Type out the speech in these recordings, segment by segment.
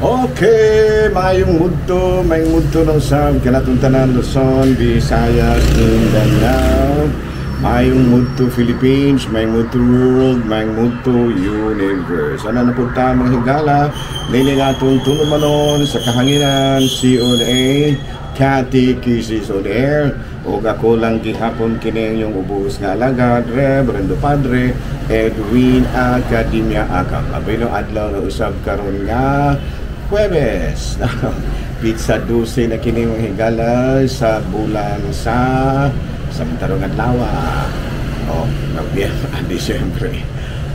Okay, mayong mudto ng sab kanatuntanan Luzon, Visayas, Mindanao. Mayong mudto Philippines, mayong mudto world, mayong mudto universe. Ano na punta mga higala, nili atong tunumanon sa kahanginan, COA, Cathy Kisses on Air, o ako lang gihapon kini yung ubos nga alagad, Reverendo Padre Edwin Academia Akam. Abino adlaw na usab karon nga Huwebes. Pizza 12 na kini mga higala sa bulan sa Tarong Adlawa. Oh, nagbiya Disyembre.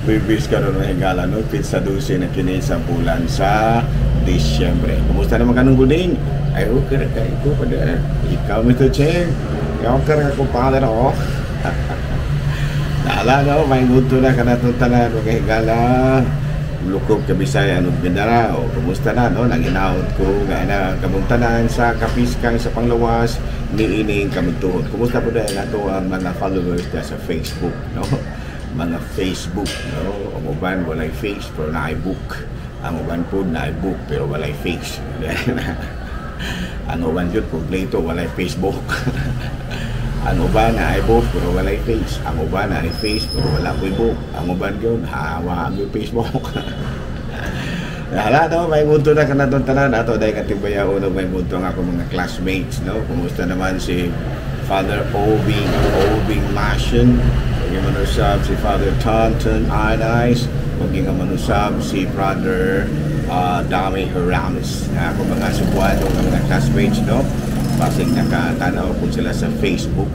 Huwebes karon mga higala no, Pizza 12 na kini sa bulan sa Disyembre. Kumusta naman kanong guding? Ay, okay ka ito pada. Ikaw ito, Cheng. Ikaw ka kumpadre ako. Naalala ko, may gusto na kanatuntala no, kay higala. Lukog Kabisaya ano Mindanao, kumusta na no, nanginaot ko nga na kamuntanan sa kapiskang sa panglawas ni ining kamuntuhon. Kumusta po dahil nato ang mga followers na sa Facebook no, mga Facebook no, ang uban walay face pero naay book, ang uban po naay book pero walay face. Ang uban yun kompleto walay Facebook. Ang uban na ay book pero walay face. Ang uban na ay face pero wala ko book. Ang uban yun, hawa ang Facebook. Hala no, may mundo na kanatong tanan. Ato dahil katibaya uno, may mundo ang ako mga classmates. No? Kumusta naman si Father Obing Mashin. Huwag yung manusab si Father Tonton Anais. Huwag yung manusab si Brother Dami Heramis. Ako mga subuano ng mga classmates, no? Pasing nakatanaw po sila sa Facebook.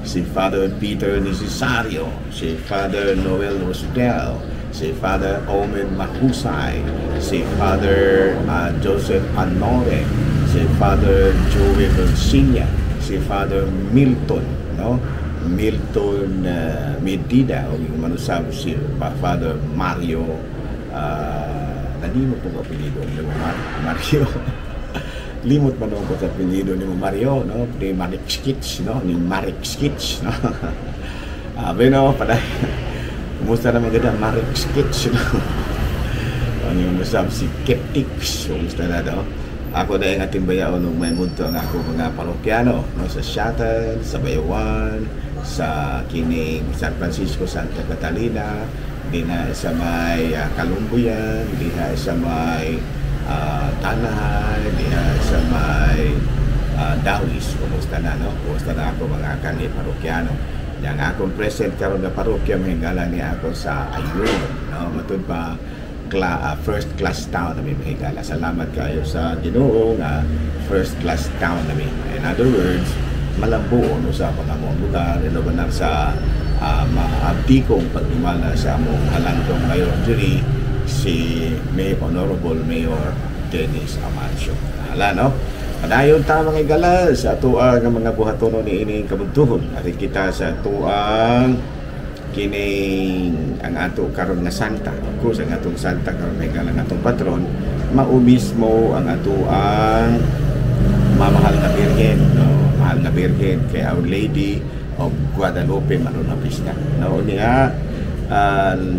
Si Father Peter Necesario, si Father Noel Rosdel, si Father Omen Mahusay, si Father Joseph Anore, si Father Joey Versinia, si Father Milton, no? Milton Medida, o yung manusab si Father Mario, nalimot po apelido ni Mario. Limot man ako sa apelido ni Mario, no? Ni Marek Skits, no? Ni Marek Skits, no? Beno, paday. Kumusta naman ganda Marek Skits, no? Ano yung masab si Skeptics, kumusta na daw? Ako dahil nga timbayaon ng may mundo ang ako mga parokyano, no? Sa Shatan, sa Bayawan, sa Kining, San Francisco, Santa Catalina, di na sa may Kalumbuyan, di na sa may Tanahan, diya sa may Dawis. Kumusta na, no? Kumusta na ako mga kanil parokyano. Yang akong present karon na parokya, mahingala niya ako sa Ayun, no? Matod pa first class town namin mahingala. Salamat kayo sa Ginoo nga first class town namin. In other words, malambuon sa mga mong lugar, ilobanan sa maabdi kong pagdumala sa among halangdong mayor jury, si Honorable Mayor Dennis Amancio. Hala, no? Padayon ta mga igala sa atuang mga buhatono ni ining kabuntuhon. Ari kita sa atuang kining ang ato karon nga santa. Of course, ang atong santa karon may galang atong patron, mao mismo ang atuang mamahal na birhen, no? Mahal na birhen kay Our Lady of Guadalupe Manuna Pista. No, niya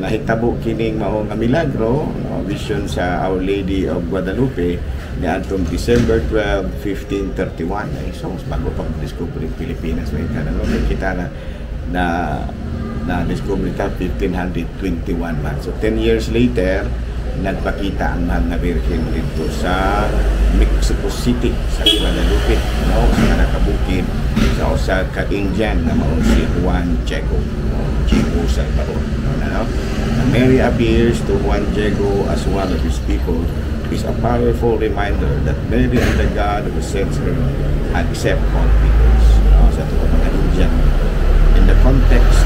nahitabo kining mao nga milagro, no? Vision sa Our Lady of Guadalupe ni atong December 12, 1531. Ay, so bago pang discovery Pilipinas may kanang kita na discovery ka 1521 man. So 10 years later nagpakita ang mahal na birhen dito sa Mexico City sa Guadalupe, no? Sa nakabukid sa usa ka Indian na mao si Juan Diego Salvador, no? Mary appears to Juan Diego as one of his people is a powerful reminder that Mary and the God who sends her accept all peoples, no? Sa tuwa mga Indian in the context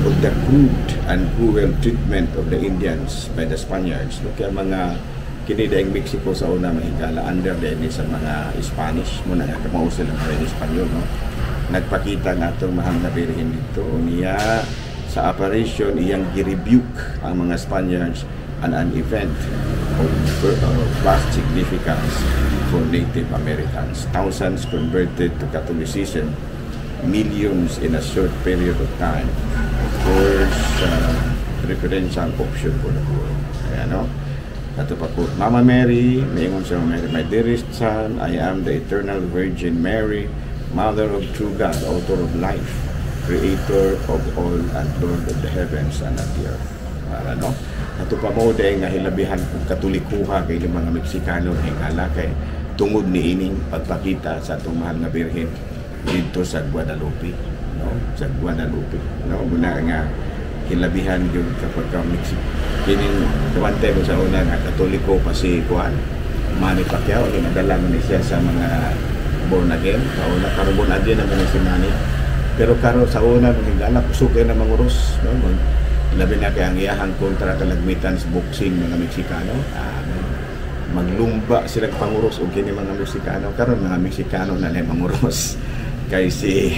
of the crude and cruel treatment of the Indians by the Spaniards. Kaya mga kinidaing Mexico sa una mahigala under din sa mga Spanish muna nga kamao sila ng Espanyol, no? Nagpakita nga itong mahal na birhen dito niya sa apparition iyang girebuke ang mga Spaniards and an event of vast significance for Native Americans. Thousands converted to Catholicism millions in a short period of time. Of course, preferential option for the poor. Ayan, no? Ato pa po, Mama Mary, mayon sa Mary, my dearest son, I am the eternal Virgin Mary, Mother of true God, Author of life, Creator of all and Lord of the heavens and of the earth. Ano? Ato pa mo dahil nga hilabihan kung katulikuha kay mga Meksikano hingala kay tungod ni ining pagpakita sa itong mahal na birhen dito sa Guadalupe, no? Sa Guadalupe, no? Muna nga hilabihan yung kapag ka kining kawante mo sa una nga katoliko pa si Juan Manny Pacquiao, ginadala mo siya sa mga born again, kauna karon born again naman si Manny, pero karon sa una hingala pusukay na manguros, no? Labi na kay ang iyahang kontra kalagmitan sa boxing mga Meksikano, maglumba sila panguros o kini mga Meksikano, karon mga Meksikano na lang manguros kay si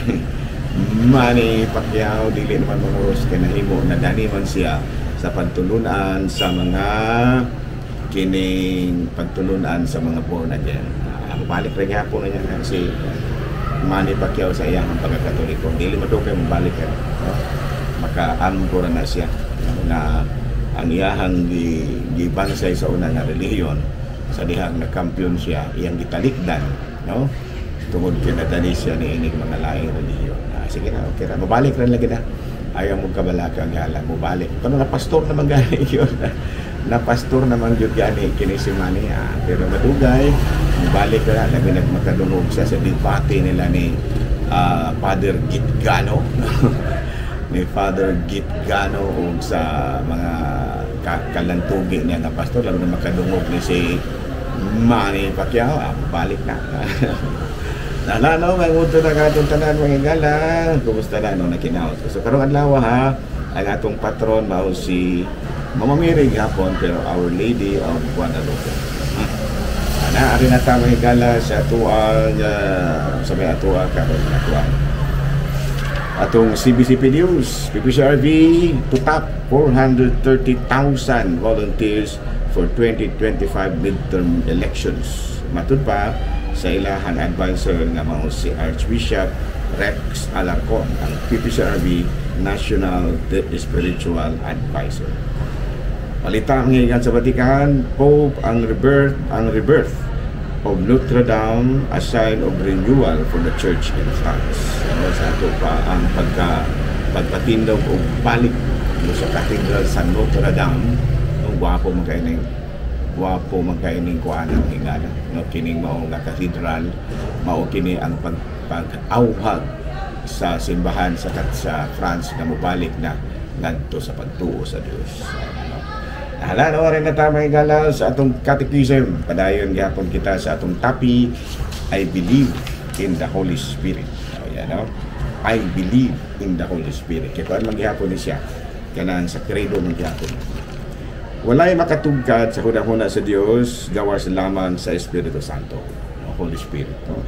Manny Pacquiao dili naman manguros kay nahimo na dani man siya sa pagtulunan sa mga kining pagtulunan sa mga born again. Balik rin hapon na niya si Manny Pacquiao sa iyang pagkakatoliko, dili madugay mabalik ka, no? Maka-amgo na siya na ang iyahang gibansay sa una nga relihiyon sa dihang na kampiyon siya iyang gitalikdan, no? Tungod kinatani siya ni ining mga laing relihiyon. Sige na, okay na. Mabalik rin lagi na. Ayaw mo kabalaka ang hala, mabalik. Kano na pastor naman gani yun. Na pastor naman yun gani kini si Manny. Pero madugay, mabalik na. Lagi nagmakadungog siya sa debate nila ni Father Gitgano. Ni Father Gitgano o sa mga kalantugi niya na pastor. Lalo na makadungog ni si Manny Pacquiao. Mabalik na. Nalano, may muto na katong tanan mga hingala. Kumusta na nung nakinaot? So karong adlaw ha, ang atong patron mao si Mama Mary hapon, pero Our Lady of Guadalupe. Ana ari na ta mga hingala sa atuang sa may atuang karon atuang. Atong CBCP News, PPCRV to top 430,000 volunteers for 2025 midterm elections. Matud pa sa ilahang advisor nga mao si Archbishop Rex Alarcon, ang PPCRB National Spiritual Advisor. Palita ang hingan sa Vatican, Pope ang rebirth of Notre Dame, a sign of renewal for the Church in France. Sa ato pa ang pagpatindog o balik sa Cathedral sa Notre Dame, ang gwapo magkaining kuanang hingala, no? Kining mao nga katedral, mao kini ang pag-auhag sa simbahan sa France na mubalik na ngadto sa pagtuo sa Dios. Hala no rin na tama hingala sa atong catechism, padayon gyapon kita sa atong topic, I believe in the Holy Spirit. Ayan, no? I believe in the Holy Spirit. Kaya paano magyapon ni siya kanang sa credo magyapon. Walay makatugkad sa hunahuna sa Dios gawas lamang sa Espiritu Santo, Holy Spirit, no?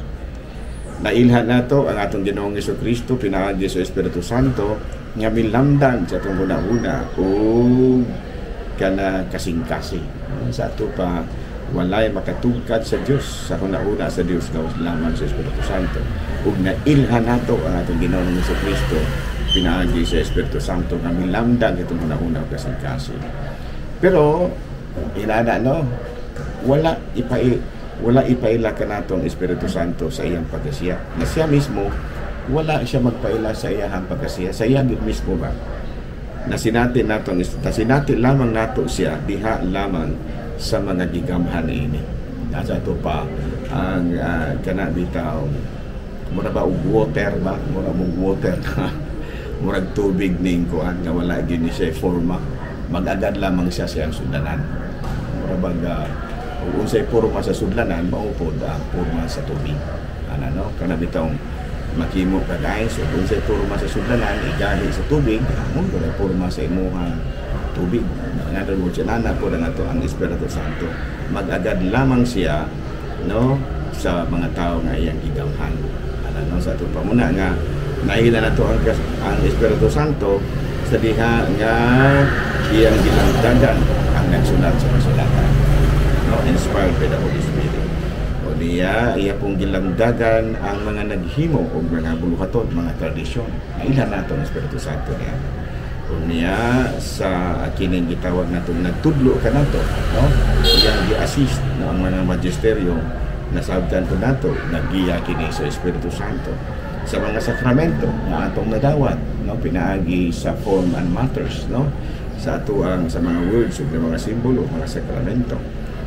Nailhan nato ang atong Ginoong Jesucristo pinaagi sa Espiritu Santo nga milamdan sa atong hunahuna o kana kasing-kasing. Sa ato pa walay makatugkad sa Dios sa hunahuna sa Dios gawas lamang sa Espiritu Santo. Ug nailhan nato ang atong Ginoong Jesucristo pinaagi sa Espiritu Santo nga milamdan itong hunahuna o kasing-kasing. Pero inana no, wala ipaila ka natong Espiritu Santo sa iyang pagkasiya. Na siya mismo wala siya magpaila sa iyang pagkasiya. Sa iyang mismo ba? Na sinati lamang nato siya diha lamang sa mga gigamhan ini. Nasa ito pa ang kana bitaw mura ba og water ba? Water murag tubig ning kuan nga wala gyud ni siya forma. Mag-agad lamang siya siyang sudlanan. Murabag kung unsay porma sa sudlanan, maupod ang porma sa tubig. Ano no? Kana bitong makimo ka guys, so kung unsay porma sa sudlanan, igahi sa tubig, amon ko na porma sa imuhang tubig. In other words, nana po na nato ang Espiritu Santo. Mag-agad lamang siya no sa mga tao nga iyang gigamhan. Ano no? Sa ato pa muna nga nahila nato ang Espiritu Santo sa diha nga iyang gilamdagan ang nagsulat sa kasulatan, no? Inspired by the Holy Spirit. O Niya, iya pong gilamdagan ang mga naghimo o mga buluhaton, mga tradisyon. Ilan nato ang Espiritu Santo niya. Niya sa kining gitawag nato nagtudlo ka nato, no? Iyang gi-assist no ang mga magisteryo na sabtan to nato nagiya kini sa Espiritu Santo sa mga sakramento na atong nadawat, no, pinaagi sa form and matters, no, sa atuang sa mga words ug mga simbolo, mga sakramento,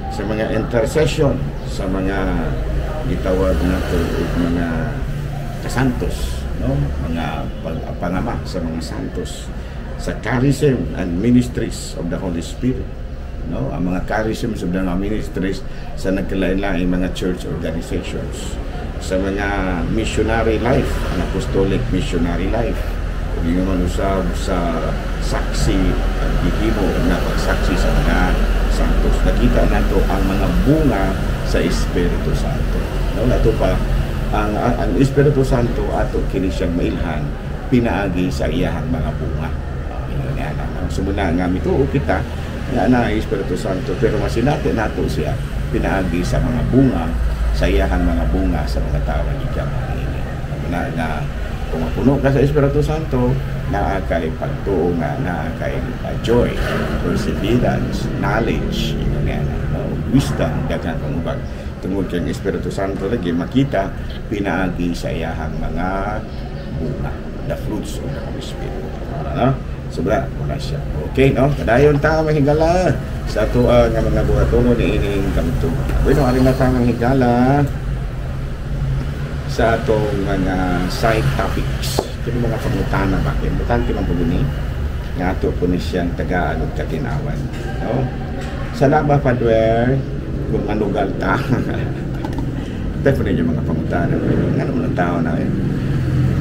sa mga intercession, sa mga gitawag nato ug mga kasantos, no, mga pangama sa mga santos, sa charism and ministries of the Holy Spirit, no, ang mga charisms of the ministries sa nagkalain-lain mga church organizations, sa mga missionary life, ang apostolic missionary life, hindi naman usab sa saksi at gihimo na pagsaksi sa mga santos. Nakita nato ang mga bunga sa Espiritu Santo. No, nato pa ang Espiritu Santo ato kini siyang mailhan pinaagi sa iyahang mga bunga. Sumuna nga mituo kita nga na Espiritu Santo pero masinati nato siya pinaagi sa mga bunga sa iyahang mga bunga sa mga tao nga gigamay ini. Na kung mapuno ka sa Espiritu Santo, naa kay pagtuo nga, naa kay joy, perseverance, knowledge, no, wisdom, daghan pangubag. Tungod kay Espiritu Santo lagi makita pinaagi sa iyahang mga bunga, the fruits of the Holy Spirit. No? Sobra, wala siya. Okay, no? Kadayon ta mahigala sa tuwa nga mga buhatono ni ining kamtug. Bueno, aring na ta higala sa atong mga side topics. Kini mga pangutana ba? Importante man puguni nga ato po ni siyang tagaan ug katinawan. No? Sa laba padwer kung manugal ta. Ito po ninyo mga pangutana. Nga naman ang tao na yun.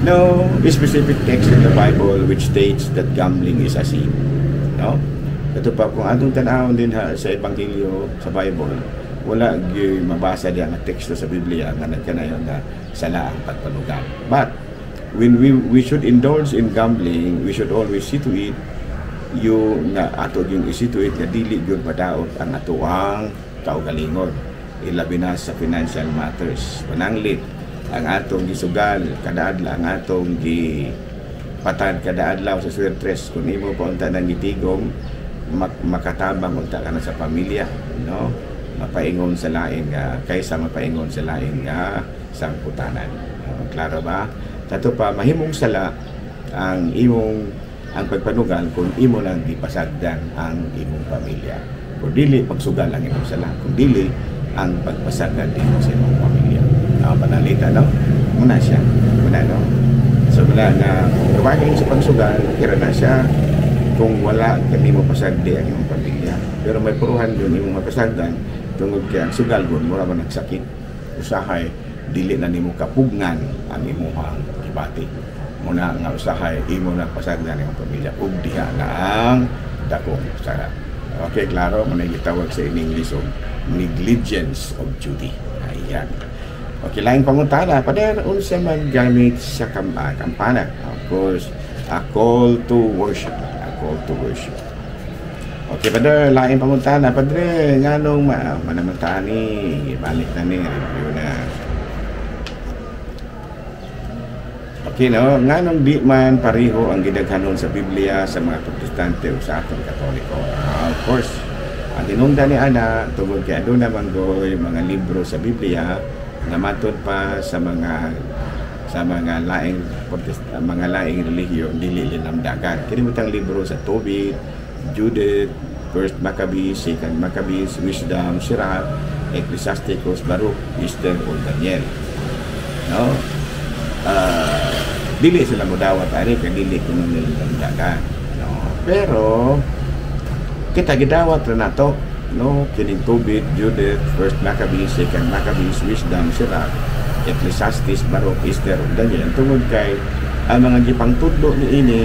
No specific text in the Bible which states that gambling is a sin. No? Ito pa, kung atong tanawon din sa Ebanghelyo, sa Bible, wala gyud mabasa diya nga teksto sa Biblia nga nagkanayon nga sala ang pagpanugal. But when we should indulge in gambling, we should always see to it yung nga ato yung see to it nga dili gyud madaot ang atuang kaugalingon. Ilabi na sa financial matters. Pananglit ang atong gisugal kadaadlaw, ang atong gipatad kadaadlaw sa swertres kung imo pa unta nang gitigom makatabang unta ka na sa pamilya, no, mapaingon sa lain nga kaysa mapaingon sa lain nga sangputanan. Klaro ba? Tato pa mahimong sala ang pagpanugal kung imo lang gipasagdan ang imong pamilya. Kung dili pagsugal ang imong sala, kung dili ang pagpasagdan din sa imong pamilya. Panalita, no? Muna siya. Muna, no? So, muna na gawagin sa pagsugal, kira na siya kung wala kami mo pasagdi ang imong pamilya. Pero may puruhan doon imong mapasagdan tungod kaya ang sugal doon, wala man nagsakit. Usahay, dili na nimo kapugnan ang imong kibati. Muna nga usahay, imo na pasagdan ang imong pamilya. Ug diha na ang dakong sara. Okay, klaro, manay gitawag sa English of negligence of duty. Ayan. Okay, laing pangutana, pader unsa man gamit sa kampana. Of course, a call to worship. A call to worship. Okay, pader laing pangutana, padre nganong manamantani balik na ni review na. Okay, no, nganong di man pareho ang gidaghanon sa Biblia sa mga Protestante o sa atong Katoliko. Of course, ang tinungdan ni ana tungod kay aduna man goy mga libro sa Biblia nga matod pa sa mga laing mga laing relihiyon dili linamdagan. Kini butang libro sa Tobit, Judith, First Maccabees, Second Maccabees, Wisdom, Sirach, Ecclesiasticus, Baruch, Esther, o Daniel. No? Dili sila modawat ari kay dili kuno nilamdagan. No? Pero kita gidawat ra nato, no, kining Tobit, Judith, First Maccabees, Second Maccabees, Wisdom, Sirach, Ecclesiastes, Baruch, Esther, Daniel. Tungod kay ang mga gipangtudlo ni ini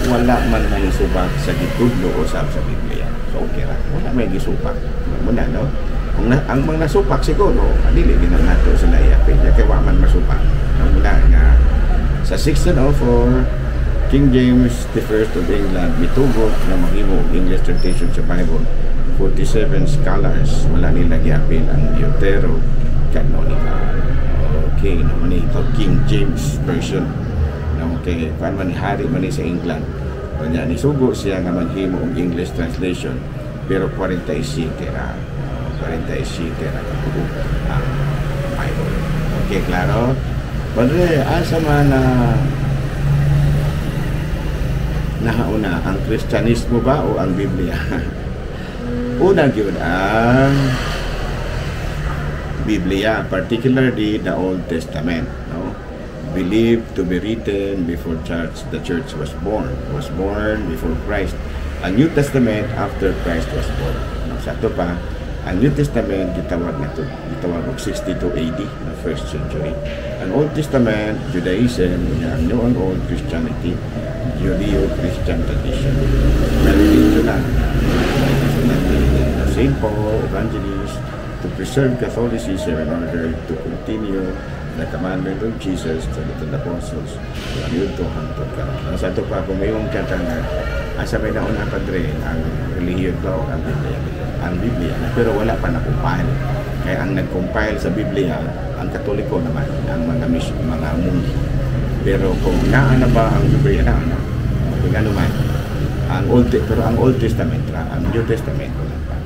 wala man may subak sa gitudlo o sa Biblia. So okay ra, wala may gisupak. Muna, no? Kung ang mga nasupak siguro, dili din nato sila iyapin kay wa man masupak. Muna nga sa 1604 King James I of England mitugot na mahimo English translation sa Bible. 47 scholars wala nila giapil ang Deutero, canonical. Okay, naman ito King James Version. Okay, kung man hari man sa England. Kanya ni sugo siya nga manhimo og English translation, pero 47 ra. 47 ra ang Bible. Okay, klaro? Padre, asa man na nahauna ang Kristyanismo ba o ang Biblia? Una gyud ang Biblia, particularly the Old Testament, no? Believed to be written before the church was born before Christ. Ang New Testament after Christ was born. No, sa ito pa, ang New Testament gitawag og 62 AD, na first century. Ang Old Testament, Judaism, ang New and Old Christianity, Judeo-Christian tradition. Na religion na. St. Paul, evangelist, to preserve Catholicism in order to continue the commandment of Jesus to the apostles. Yun to hangtod ka. Sa ito pa, kung mayroong katanga, asa may nauna padre, ang relihiyon daw, ang Biblia. Ang Biblia, pero wala pa na-compile. Kaya ang nag-compile sa Biblia, ang Katoliko naman, ang mga munghi. Pero kung naana ba ang Biblia na, kung ano man, pero ang Old Testament, ang New Testament, wala pa.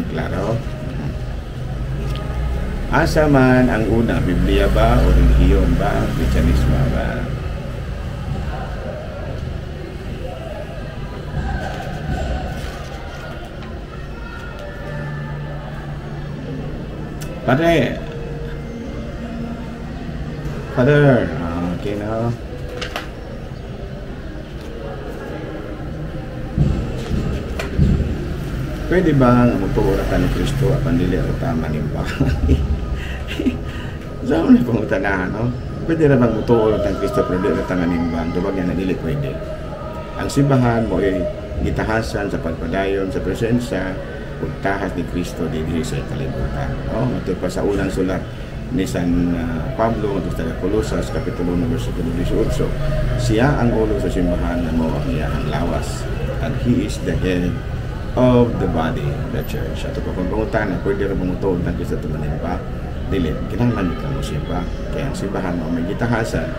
Klaro? Asa man ang una, Biblia ba o relihiyon ba, Kristyanismo ba? Father, okay na. Pwede ba ang magtuura ka ni Kristo at pandili at tama nimba? Saan na kung utanahan, no? Pwede na bang magtuura ng Kristo at pandili at tama nimba? Dubag yan na dili pwede. Ang simbahan mo ay gitahasan sa pagpadayon sa presensya pagtahas ni Kristo dili sa kalibutan. No? Ito pa sa unang sulat ni San Pablo sa Colosas kapitulo ng versikulo 18. Siya ang ulo sa simbahan na mo ang iyang lawas, and He is the head of the body, the church. At kung pangungutan na pwede rin bumutog ng Kristo tumanin pa, dili, kinahanglan ka mo simba. Kaya ang simbahan mo may gitahasan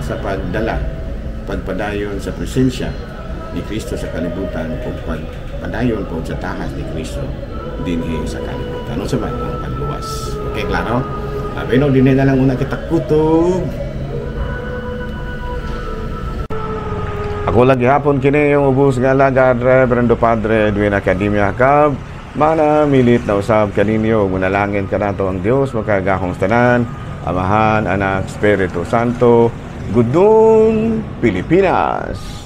sa pagpadayon sa presensya ni Kristo sa kalibutan o pagpadayon po sa tahas ni Kristo dinhi sa kalibutan. Ano sa man ang pagluwas? Okay, klaro? Pero din na lang una kita kutob. Ako lagi hapon kini yung ubos nga lagad, Reverendo Padre Edwin Academia Cab. Mana milit na usab kaninyo, munalangin ka nato ang Dios makagahong tanan, Amahan, Anak, Espiritu Santo, Gudong Pilipinas.